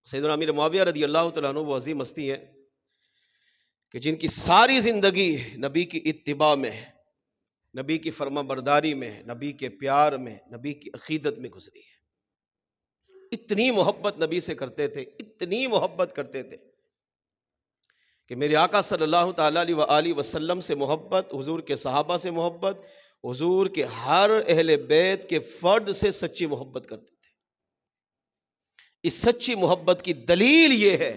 سیدنا امیر معاویہ رضی اللہ تعالیٰ عنہ وہ عظیم ہستی ہے کہ جن کی ساری زندگی نبی کی اتباع میں، نبی کی فرما برداری میں، نبی کے پیار میں، نبی کی عقیدت میں گزری ہے۔ اتنی محبت نبی سے کرتے تھے، اتنی محبت کرتے تھے کہ میرے آقا صلی اللہ تعالیٰ علیہ وآلہ وسلم سے محبت، حضور کے صحابہ سے محبت، حضور کے ہر اہل بیت کے فرد سے سچی محبت کرتے تھے۔ اس سچی محبت کی دلیل یہ ہے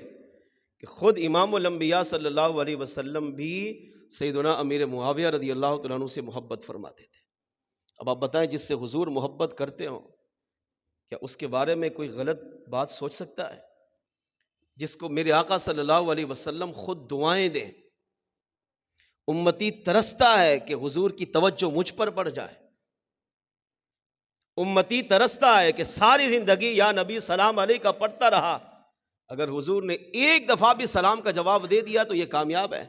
کہ خود امام الانبیاء صلی اللہ علیہ وسلم بھی سیدنا امیر معاویہ رضی اللہ تعالیٰ عنہ سے محبت فرماتے تھے۔ اب آپ بتائیں، جس سے حضور محبت کرتے ہوں، کیا اس کے بارے میں کوئی غلط بات سوچ سکتا ہے؟ جس کو میرے آقا صلی اللہ علیہ وسلم خود دعائیں دیں، امتی ترستا ہے کہ حضور کی توجہ مجھ پر پڑ جائے، امتی ترستا ہے کہ ساری زندگی یا نبی سلام علیہ کا پڑھتا رہا، اگر حضور نے ایک دفعہ بھی سلام کا جواب دے دیا تو یہ کامیاب ہے۔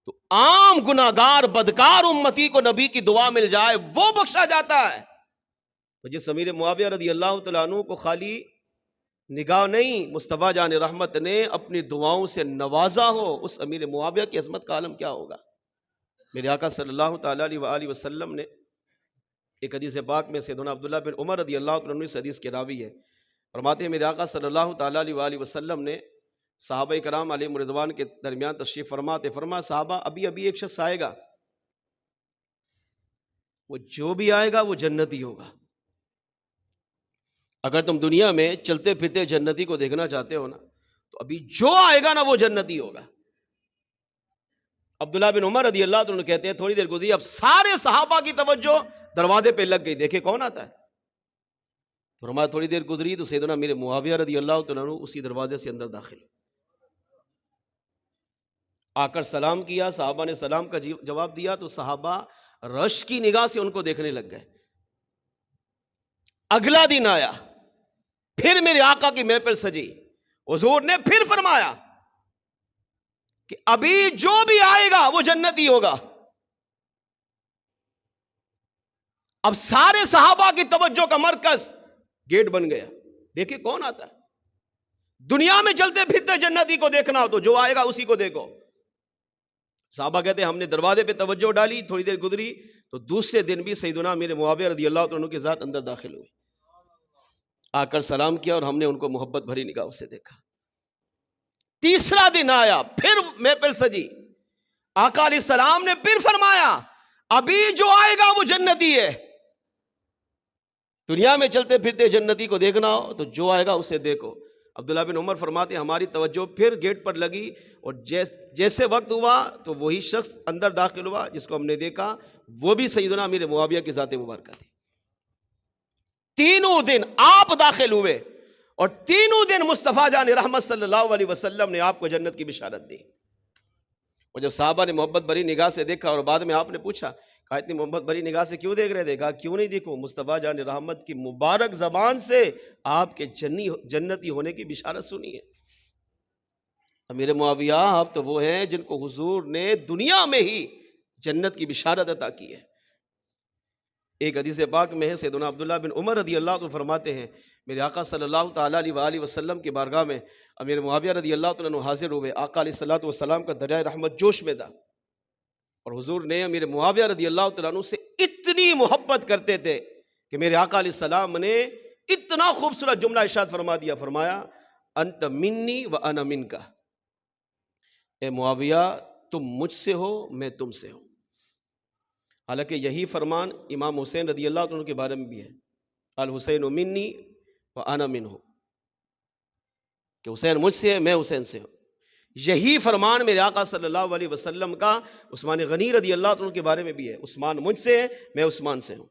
تو عام گناہگار بدکار امتی کو نبی کی دعا مل جائے، وہ بخشا جاتا ہے۔ تو جس امیر معاویہ رضی اللہ تعالیٰ عنہ کو خالی نگاہ نہیں، مصطفیٰ جان رحمت نے اپنی دعاؤں سے نوازا ہو، اس امیر معاویہ کی عظمت کا عالم کیا ہوگا؟ میرے آقا صلی اللہ تعالیٰ علیہ وآلہ وسلم نے ایک حدیث پاک میں سیدنا عبداللہ بن عمر رضی اللہ تعالیٰ عنہ اس حدیث کے راوی ہے، فرماتے ہیں میرے آقا صلی اللہ تعالیٰ علیہ وآلہ وسلم نے صحابہ کرام علیہ رضوان کے درمیان تشریف فرماتے، فرمایا صحابہ ابھی ایک شخص آئے گا، وہ جو بھی آئے گا وہ جنتی ہوگا۔ اگر تم دنیا میں چلتے پھرتے جنتی کو دیکھنا چاہتے ہو نا، تو ابھی جو آئے گا نا وہ جنتی ہوگا۔ عبداللہ بن عمر رضی اللہ عنہ کہتے ہیں تھوڑی دیر گزری، اب سارے صحابہ کی توجہ دروازے پہ لگ گئی، دیکھے کون آتا ہے۔ فرمایا تھوڑی دیر گزری تو سیدنا امیر معاویہ رضی اللہ عنہ اسی دروازے سے اندر داخل آ کر سلام کیا، صحابہ نے سلام کا جواب دیا تو صحابہ رش کی نگاہ سے ان کو دیکھنے لگ گئے۔ اگلا دن آیا، پھر میرے آقا کی محفل سجی، حضور نے پھر فرمایا کہ ابھی جو بھی آئے گا وہ جنتی ہوگا۔ اب سارے صحابہ کی توجہ کا مرکز گیٹ بن گیا، دیکھیں کون آتا ہے۔ دنیا میں چلتے پھرتے جنتی کو دیکھنا ہو تو جو آئے گا اسی کو دیکھو۔ صحابہ کہتے ہیں ہم نے دروازے پہ توجہ ڈالی، تھوڑی دیر گزری تو دوسرے دن بھی سیدنا امیر معاویہ رضی اللہ عنہ کے ذات اندر داخل ہوئے، آ کر سلام کیا اور ہم نے ان کو محبت بھری نگاہوں سے دیکھا۔ تیسرا دن آیا، پھر محفل سجی، آقا علیہ السلام نے پھر فرمایا ابھی جو آئے گا وہ جنتی ہے۔ دنیا میں چلتے پھرتے جنتی کو دیکھنا ہو تو جو آئے گا اسے دیکھو۔ عبداللہ بن عمر فرماتے ہماری توجہ پھر گیٹ پر لگی اور جیسے وقت ہوا تو وہی شخص اندر داخل ہوا جس کو ہم نے دیکھا، وہ بھی سیدنا امیر معاویہ کی ذات مبارکہ تھی۔ تینوں دن آپ داخل ہوئے اور تینوں دن مصطفیٰ جان رحمت صلی اللہ علیہ وسلم نے آپ کو جنت کی بشارت دی۔ اور جب صحابہ نے محبت بھری نگاہ سے دیکھا اور بعد میں آپ نے پوچھا کہا اتنی محبت بھری نگاہ سے کیوں دیکھ رہے تھے؟ کہا کیوں نہیں دیکھوں، مصطفیٰ جان رحمت کی مبارک زبان سے آپ کے جنتی ہونے کی بشارت سنی ہے۔ امیر معاویہ آپ تو وہ ہیں جن کو حضور نے دنیا میں ہی جنت کی بشارت عطا کی ہے۔ ایک حدیث پاک میں ہے سیدنا عبداللہ بن عمر رضی اللہ عنہ فرماتے ہیں میرے آقا صلی اللہ تعالیٰ علیہ وآلہ وسلم کی بارگاہ میں امیر معاویہ رضی اللہ عنہ حاضر ہوئے، آقا علیہ السلام کا دریائے رحمت جوش میں تھا اور حضور نے امیر معاویہ رضی اللہ عنہ سے اتنی محبت کرتے تھے کہ میرے آقا علیہ السلام نے اتنا خوبصورت جملہ ارشاد فرما دیا، فرمایا انت منی و انا منکا، اے معاویہ تم مجھ سے ہو میں تم سے ہوں۔ حالانکہ یہی فرمان امام حسین رضی اللہ عنہ کے بارے میں بھی ہے، الحسین منی و انا منہ، کہ حسین مجھ سے ہے میں حسین سے ہوں۔ یہی فرمان میرے آقا صلی اللہ علیہ وسلم کا عثمان غنی رضی اللہ عنہ کے بارے میں بھی ہے، عثمان مجھ سے ہے میں عثمان سے ہوں۔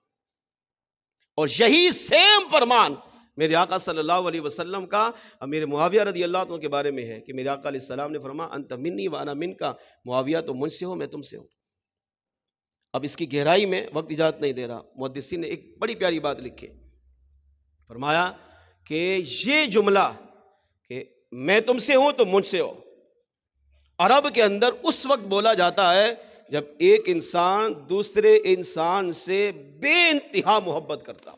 اور یہی سیم فرمان میرے آقا صلی اللہ علیہ وسلم کا امیر معاویہ رضی اللہ عنہ کے بارے میں ہے کہ میرے آقا علیہ السلام نے فرمایا انت منی و انا منکا، معاویہ تو مجھ سے ہو میں تم سے ہوں۔ اب اس کی گہرائی میں وقت اجازت نہیں دے رہا، محدثین نے ایک بڑی پیاری بات لکھی، فرمایا کہ یہ جملہ کہ میں تم سے ہوں تو مجھ سے ہو، عرب کے اندر اس وقت بولا جاتا ہے جب ایک انسان دوسرے انسان سے بے انتہا محبت کرتا ہو۔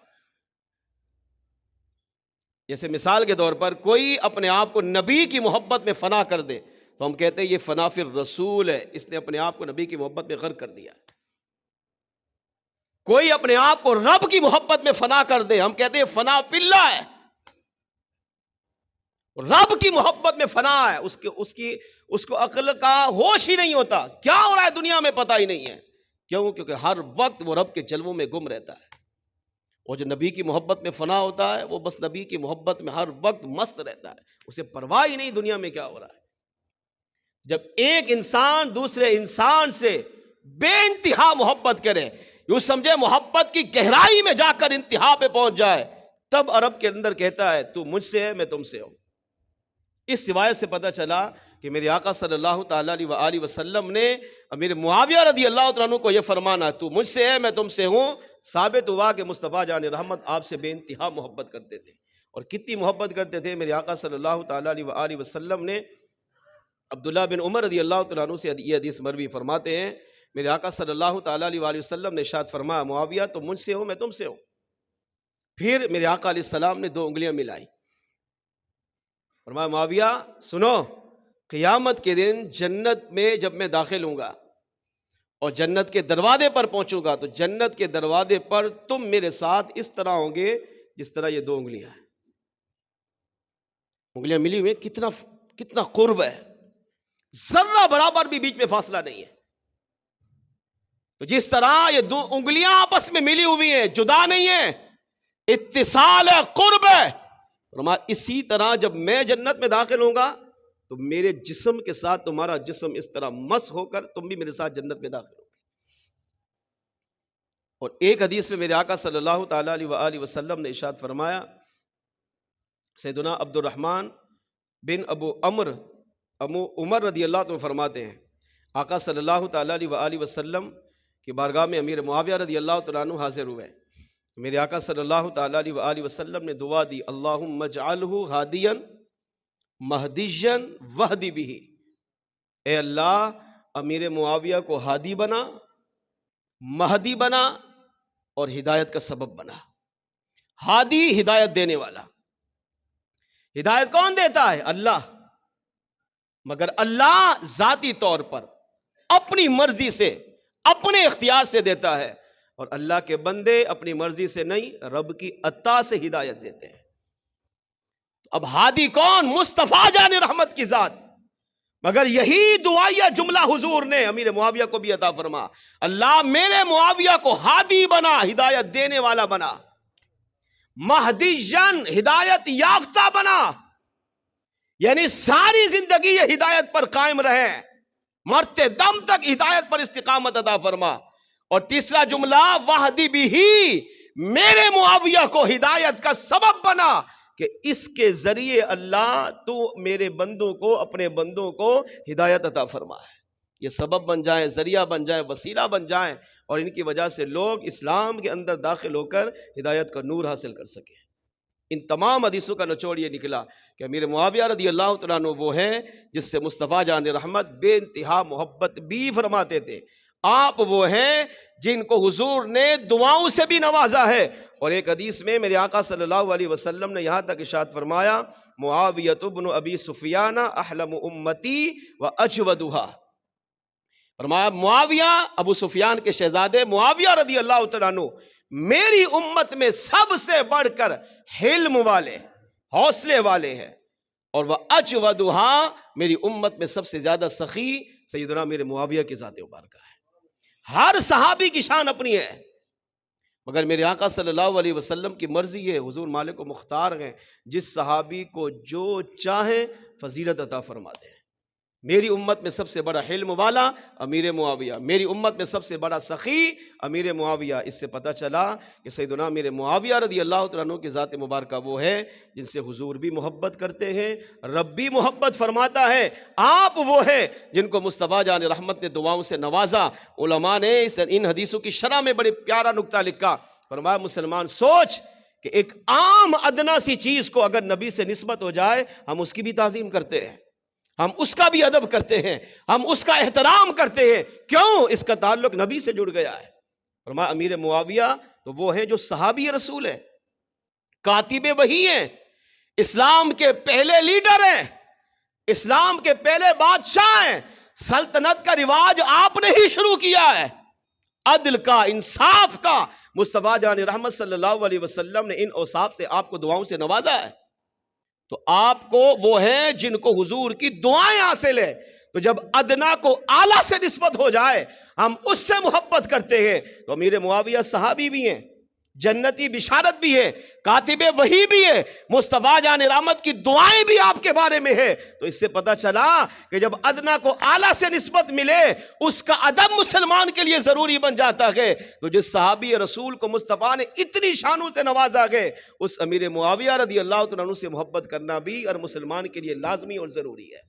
جیسے مثال کے طور پر کوئی اپنے آپ کو نبی کی محبت میں فنا کر دے تو ہم کہتے ہیں یہ فنا فی الرسول ہے، اس نے اپنے آپ کو نبی کی محبت میں غرق کر دیا۔ کوئی اپنے آپ کو رب کی محبت میں فنا کر دے، ہم کہتے ہیں فنا فی اللہ ہے، رب کی محبت میں فنا ہے، اس کو عقل کا ہوش ہی نہیں ہوتا، کیا ہو رہا ہے دنیا میں پتہ ہی نہیں ہے۔ کیوں؟ کیونکہ ہر وقت وہ رب کے جلووں میں گم رہتا ہے، اور جو نبی کی محبت میں فنا ہوتا ہے وہ بس نبی کی محبت میں ہر وقت مست رہتا ہے، اسے پرواہ ہی نہیں دنیا میں کیا ہو رہا ہے۔ جب ایک انسان دوسرے انسان سے بے انتہا محبت کرے، یوں سمجھے محبت کی گہرائی میں جا کر انتہا پہ پہنچ جائے، تب عرب کے اندر کہتا ہے تو مجھ سے ہے میں تم سے ہوں۔ اس روایت سے پتہ چلا کہ میرے آقا صلی اللہ تعالیٰ علیہ وآلہ وسلم نے امیر معاویہ رضی اللہ تعالیٰ عنہ کو یہ فرمانا تو مجھ سے ہے میں تم سے ہوں، ثابت ہوا کہ مصطفیٰ جان رحمت آپ سے بے انتہا محبت کرتے تھے۔ اور کتنی محبت کرتے تھے میرے آقا صلی اللہ تعالیٰ علیہ وآلہ وسلم نے عبداللہ بن عمر رضی اللہ تعالیٰ عنہ سے یہ حدیث مروی فرماتے ہیں، میرے آقا صلی اللہ تعالیٰ علیہ وآلہ وسلم نے ارشاد فرمایا معاویہ تو مجھ سے ہوں میں تم سے ہوں۔ پھر میرے آقا علیہ السلام نے 2 انگلیاں ملائی، فرمایا معاویہ سنو، قیامت کے دن جنت میں جب میں داخل ہوں گا اور جنت کے دروازے پر پہنچوں گا تو جنت کے دروازے پر تم میرے ساتھ اس طرح ہوں گے جس طرح یہ 2 انگلیاں ہیں۔ انگلیاں ملی ہوئی، کتنا قرب ہے، ذرہ برابر بھی بیچ میں فاصلہ نہیں ہے۔ تو جس طرح یہ 2 انگلیاں آپس میں ملی ہوئی ہیں، جدا نہیں ہیں، اتصال ہے، قرب ہے، اسی طرح جب میں جنت میں داخل ہوں گا تو میرے جسم کے ساتھ تمہارا جسم اس طرح مس ہو کر تم بھی میرے ساتھ جنت میں داخل ہوگے۔ اور ایک حدیث میں میرے آقا صلی اللہ تعالیٰ علیہ وآلہ وسلم نے ارشاد فرمایا، سیدنا عبد الرحمن بن ابو عمر رضی اللہ عنہ فرماتے ہیں آقا صلی اللہ تعالیٰ علیہ وآلہ وسلم کی بارگاہ میں امیر معاویہ رضی اللہ تعالیٰ عنہ حاضر ہوئے، میرے آقا صلی اللہ تعالیٰ علیہ وآلہ وسلم نے دعا دی، اللہم اجعلہ ہادیا مہدیا واہدی بہ، اے اللہ امیر معاویہ کو ہادی بنا، مہدی بنا اور ہدایت کا سبب بنا۔ ہادی ہدایت دینے والا، ہدایت کون دیتا ہے؟ اللہ، مگر اللہ ذاتی طور پر اپنی مرضی سے اپنے اختیار سے دیتا ہے، اور اللہ کے بندے اپنی مرضی سے نہیں رب کی عطا سے ہدایت دیتے ہیں۔ اب ہادی کون؟ مصطفیٰ جان رحمت کی ذات، مگر یہی دعائیہ جملہ حضور نے امیر معاویہ کو بھی عطا فرما، اللہ میرے معاویہ کو ہادی بنا، ہدایت دینے والا بنا، مہدیً ہدایت یافتہ بنا، یعنی ساری زندگی یہ ہدایت پر قائم رہے، مرتے دم تک ہدایت پر استقامت عطا فرما۔ اور تیسرا جملہ واہدی بھی، میرے معاویہ کو ہدایت کا سبب بنا کہ اس کے ذریعے اللہ تو میرے بندوں کو، اپنے بندوں کو ہدایت عطا فرما ہے، یہ سبب بن جائیں، ذریعہ بن جائیں، وسیلہ بن جائیں، اور ان کی وجہ سے لوگ اسلام کے اندر داخل ہو کر ہدایت کا نور حاصل کر سکیں۔ ان تمام حدیثوں کا نچوڑ یہ نکلا کہ امیر معاویہ رضی اللہ تعالیٰ عنہ وہ ہیں جس سے مصطفیٰ جان رحمت بے انتہا محبت بھی فرماتے تھے، آپ وہ ہیں جن کو حضور نے دعاؤں سے بھی نوازا ہے۔ اور ایک حدیث میں میرے آقا صلی اللہ علیہ وسلم نے یہاں تک ارشاد فرمایا، معاویۃ بن ابی سفیان احلم امتی و اجودھا، فرمایا معاویہ ابو سفیان کے شہزادے معاویہ رضی اللہ تعالیٰ عنہ میری امت میں سب سے بڑھ کر حلم والے، حوصلے والے ہیں، اور وہ اجودھا میری امت میں سب سے زیادہ سخی سیدنا میرے معاویہ کی ذات مبارکہ ہے۔ ہر صحابی کی شان اپنی ہے، مگر میرے آقا صلی اللہ علیہ وسلم کی مرضی ہے، حضور مالک و مختار ہیں، جس صحابی کو جو چاہیں فضیلت عطا فرما دیں۔ میری امت میں سب سے بڑا حلم والا امیر معاویہ، میری امت میں سب سے بڑا سخی امیر معاویہ۔ اس سے پتہ چلا کہ سیدنا امیر معاویہ رضی اللہ تعالیٰ عنہ کی ذات مبارکہ وہ ہے جن سے حضور بھی محبت کرتے ہیں، رب بھی محبت فرماتا ہے، آپ وہ ہیں جن کو مصطفیٰ جان رحمت نے دعاؤں سے نوازا۔ علماء نے ان حدیثوں کی شرح میں بڑے پیارا نکتہ لکھا، فرمایا مسلمان سوچ کہ ایک عام ادنا سی چیز کو اگر نبی سے نسبت ہو جائے ہم اس کی بھی تعظیم کرتے ہیں، ہم اس کا بھی ادب کرتے ہیں، ہم اس کا احترام کرتے ہیں، کیوں؟ اس کا تعلق نبی سے جڑ گیا ہے۔ فرمایا امیر معاویہ تو وہ ہیں جو صحابی رسول ہیں، کاتب وحی ہیں، اسلام کے پہلے لیڈر ہیں، اسلام کے پہلے بادشاہ ہیں، سلطنت کا رواج آپ نے ہی شروع کیا ہے، عدل کا، انصاف کا۔ مصطفیٰ جان رحمت صلی اللہ علیہ وسلم نے ان اوصاف سے آپ کو دعاؤں سے نوازا ہے، تو آپ کو وہ ہیں جن کو حضور کی دعائیں حاصل ہے۔ تو جب ادنا کو اعلیٰ سے نسبت ہو جائے، ہم اس سے محبت کرتے ہیں، تو امیر معاویہ صحابی بھی ہیں، جنتی بشارت بھی ہے، کاتب وحی بھی ہے، مصطفیٰ جان رحمت کی دعائیں بھی آپ کے بارے میں ہے۔ تو اس سے پتہ چلا کہ جب ادنا کو اعلیٰ سے نسبت ملے، اس کا ادب مسلمان کے لیے ضروری بن جاتا ہے۔ تو جس صحابی رسول کو مصطفیٰ نے اتنی شانوں سے نوازا ہے، اس امیر معاویہ رضی اللہ عنہ سے محبت کرنا بھی اور مسلمان کے لیے لازمی اور ضروری ہے۔